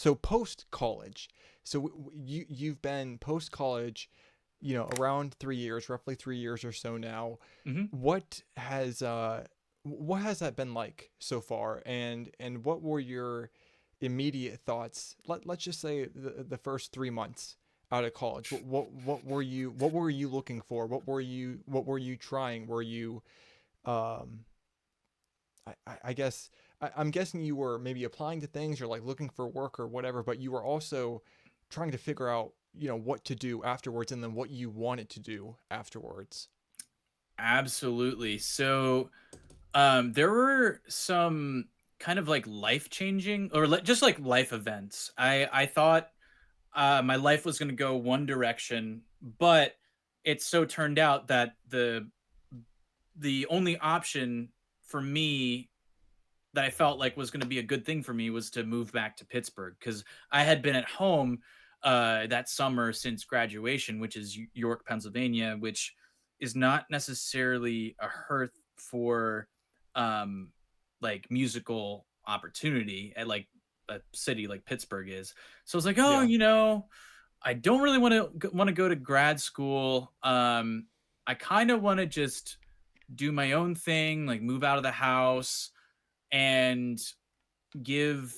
so post college. So you've been post college, around 3 years, roughly 3 years or so now. Hmm. What has what has that been like so far, and what were your immediate thoughts? Let's just say the first 3 months out of college. What were you looking for? What were you trying? Were you um I guess I'm guessing you were maybe applying to things or like looking for work or whatever, but you were also trying to figure out, what to do afterwards and then what you wanted to do afterwards. Absolutely. So, there were some kind of like life changing or just like life events. I thought my life was going to go one direction, but it so turned out that the only option for me that I felt like was going to be a good thing for me was to move back to Pittsburgh because I had been at home that summer since graduation, which is York, Pennsylvania, which is not necessarily a hearth for um, like musical opportunity at like a city like Pittsburgh is. So I was like, oh, Yeah. I don't really want to go to grad school. I kind of want to just do my own thing, like move out of the house and give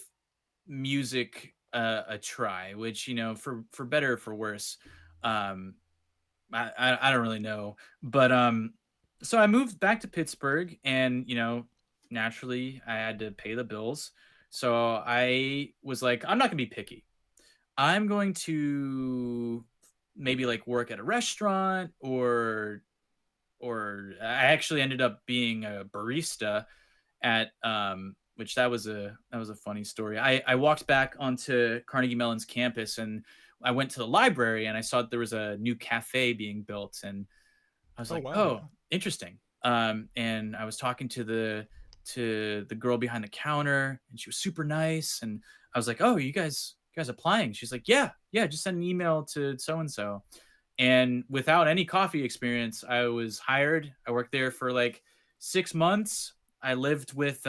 music a try, which for better or for worse, um, I don't really know, but so I moved back to Pittsburgh, and naturally I had to pay the bills, so I was like, I'm not gonna be picky. I'm going to maybe like work at a restaurant or I actually ended up being a barista at which that was a funny story. I walked back onto Carnegie Mellon's campus and I went to the library and I saw that there was a new cafe being built and I was Oh like, wow, "Oh, yeah. interesting." And I was talking to the girl behind the counter and she was super nice and I was like, "Oh, you guys applying?" She's like, "Yeah, yeah, just send an email to so and so." And without any coffee experience, I was hired. I worked there for like 6 months. I lived with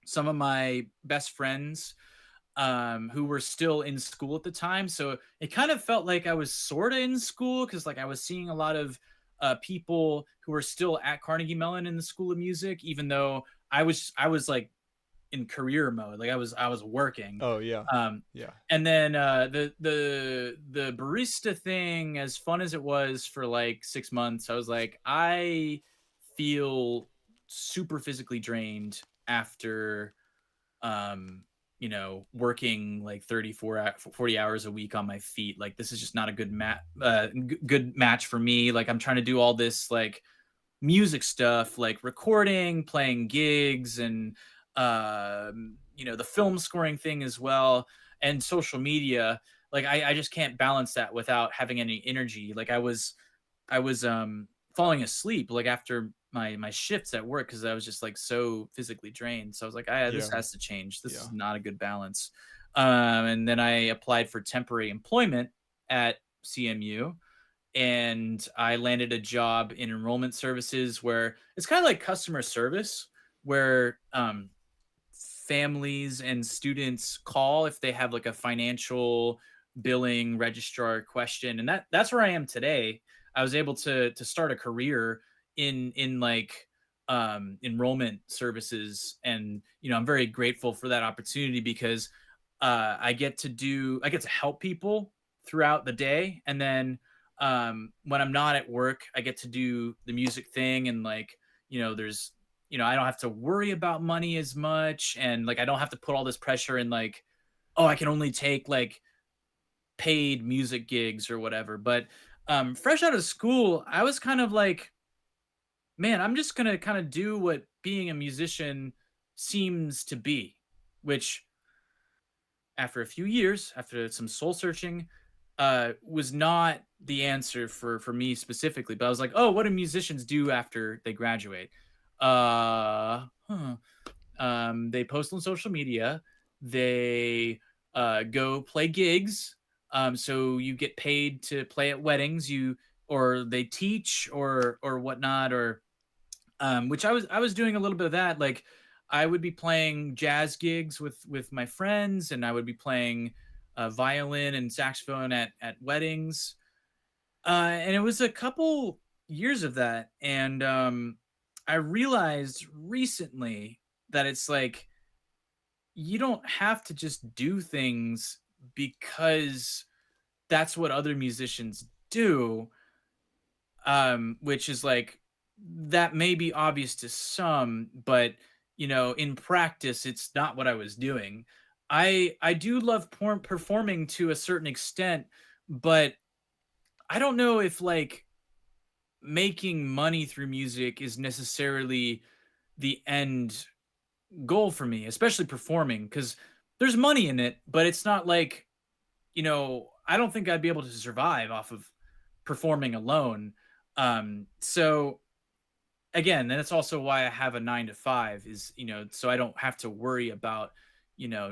some of my best friends who were still in school at the time. So it kind of felt like I was sort of in school because like I was seeing a lot of people who were still at Carnegie Mellon in the School of Music, even though I was like in career mode. Like I was working. Oh yeah. Um, Yeah. and then the barista thing, as fun as it was for like 6 months, I was like, I feel super physically drained after working like 40 hours a week on my feet. Like this is just not a good match for me. Like I'm trying to do all this like music stuff like recording, playing gigs, and the film scoring thing as well, and social media. Like I just can't balance that without having any energy. Like I was falling asleep like after my shifts at work because I was just like so physically drained. So I was like, this Yeah. has to change. This is Yeah. not a good balance. And then I applied for temporary employment at CMU and I landed a job in enrollment services where it's kind of like customer service, where families and students call if they have like a financial billing registrar question, and that's where I am today. I was able to start a career in like enrollment services, and I'm very grateful for that opportunity because I get to help people throughout the day, and then when I'm not at work, I get to do the music thing, and like there's I don't have to worry about money as much, and like I don't have to put all this pressure in like, oh, I can only take like paid music gigs or whatever. But fresh out of school, I was kind of like, man, I'm just gonna kind of do what being a musician seems to be, which after a few years, after some soul searching, was not the answer for me specifically. But I was like, oh, what do musicians do after they graduate? Huh. They post on social media. They go play gigs. So you get paid to play at weddings. Or they teach or whatnot, or which I was doing a little bit of that. Like I would be playing jazz gigs with my friends, and I would be playing violin and saxophone at weddings. And it was a couple years of that, and I realized recently that it's like you don't have to just do things because that's what other musicians do, which is like that may be obvious to some, but in practice, it's not what I was doing. I do love performing to a certain extent, but I don't know if like making money through music is necessarily the end goal for me, especially performing, because there's money in it, but it's not like, I don't think I'd be able to survive off of performing alone. So again, and it's also why I have a 9 to 5 is, so I don't have to worry about,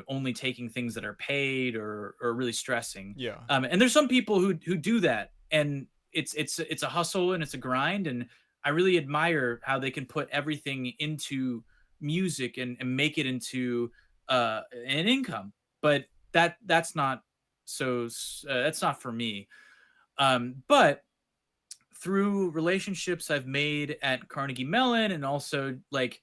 only taking things that are paid or really stressing. Yeah. And there's some people who do that, and it's a hustle and it's a grind, and I really admire how they can put everything into music and make it into an income. But that's not that's not for me. But through relationships I've made at Carnegie Mellon, and also like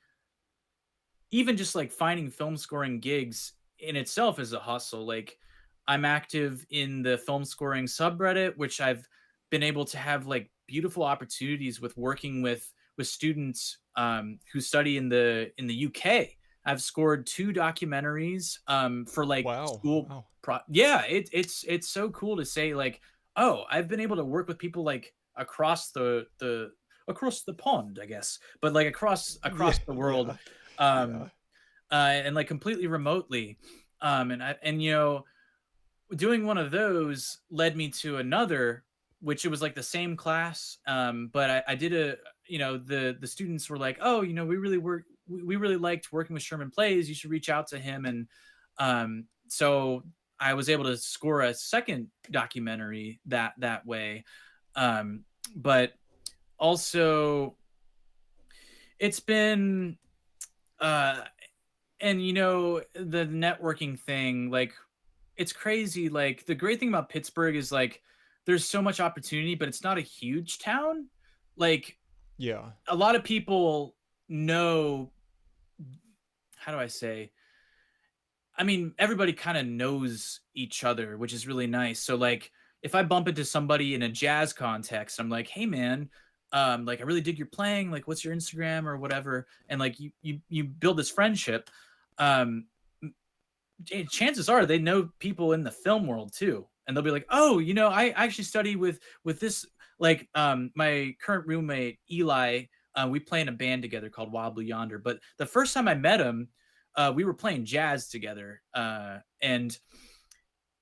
even just like finding film scoring gigs in itself is a hustle. Like I'm active in the film scoring subreddit, which I've been able to have like beautiful opportunities with working with students who study in the UK. I've scored 2 documentaries for like Wow. school Wow. yeah, it's so cool to say like, oh, I've been able to work with people like across the pond, I guess, but like Yeah. across the world, Yeah. um, Yeah. and like completely remotely. And doing one of those led me to another, which it was like the same class, but I did the students were like, oh, we really liked working with Sherman Plays. You should reach out to him, and so I was able to score a second documentary that way. Um, but also, it's been uh, and the networking thing, like it's crazy. Like the great thing about Pittsburgh is like there's so much opportunity, but it's not a huge town. Like Yeah. a lot of people know, how do I say, I mean, everybody kind of knows each other, which is really nice. So like if I bump into somebody in a jazz context, I'm like, "Hey man, like I really dig your playing, like what's your Instagram or whatever." And like you build this friendship. Um Chances are they know people in the film world too, and they'll be like, "Oh, I actually study with this." Like my current roommate Eli, we play in a band together called Wild Blue Yonder. But the first time I met him, we were playing jazz together, and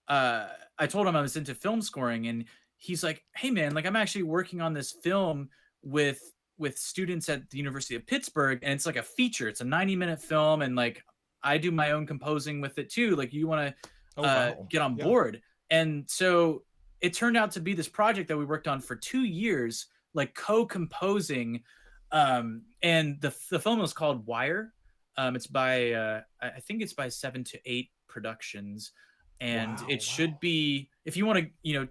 I told him I was into film scoring, and he's like, "Hey man, like I'm actually working on this film with students at the University of Pittsburgh, and it's like a feature. It's a 90-minute film, and like I do my own composing with it too. Like you want to Oh wow. get on Yeah. board?" And so it turned out to be this project that we worked on for 2 years, like co-composing. And the film was called Wire. It's by I think it's by 7 to 8 Productions, and Wow. it should Wow. be, if you want to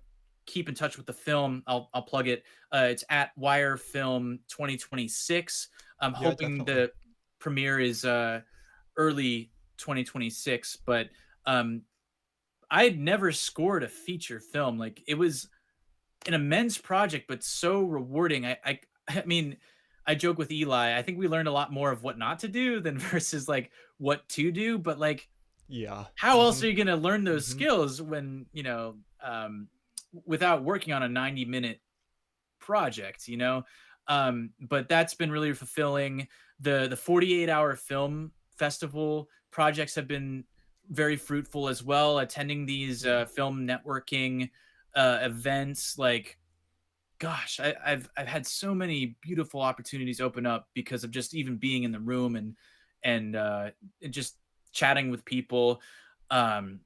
keep in touch with the film, I'll plug it. It's at Wire Film 2026. I'm Yeah, hoping definitely. the premiere is early 2026, but um I had never scored a feature film. Like it was an immense project, but so rewarding. I mean, I joke with Eli. I think we learned a lot more of what not to do than versus like what to do. But like, Yeah. how else Mhm. are you going to learn those Mhm. skills when without working on a 90-minute project? But that's been really fulfilling. The 48-hour film festival projects have been very fruitful as well. Attending these Yeah. film networking events, like gosh, I've had so many beautiful opportunities open up because of just even being in the room and just chatting with people. Um,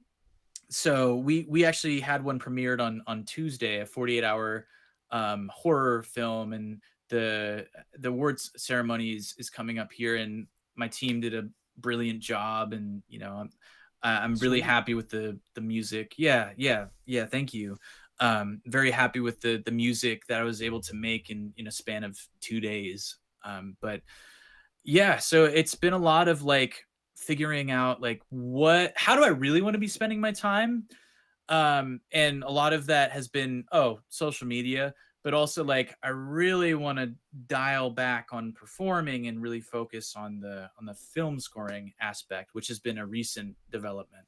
so we actually had one premiered on Tuesday, a 48-hour horror film, and the awards ceremony is coming up here, and my team did a brilliant job, and I'm really Sweet. happy with the music. Yeah, yeah, yeah. Thank you. Very happy with the music that I was able to make in a span of 2 days. But yeah, so it's been a lot of like figuring out like how do I really want to be spending my time, and a lot of that has been, social media, but also like I really want to dial back on performing and really focus on the film scoring aspect, which has been a recent development.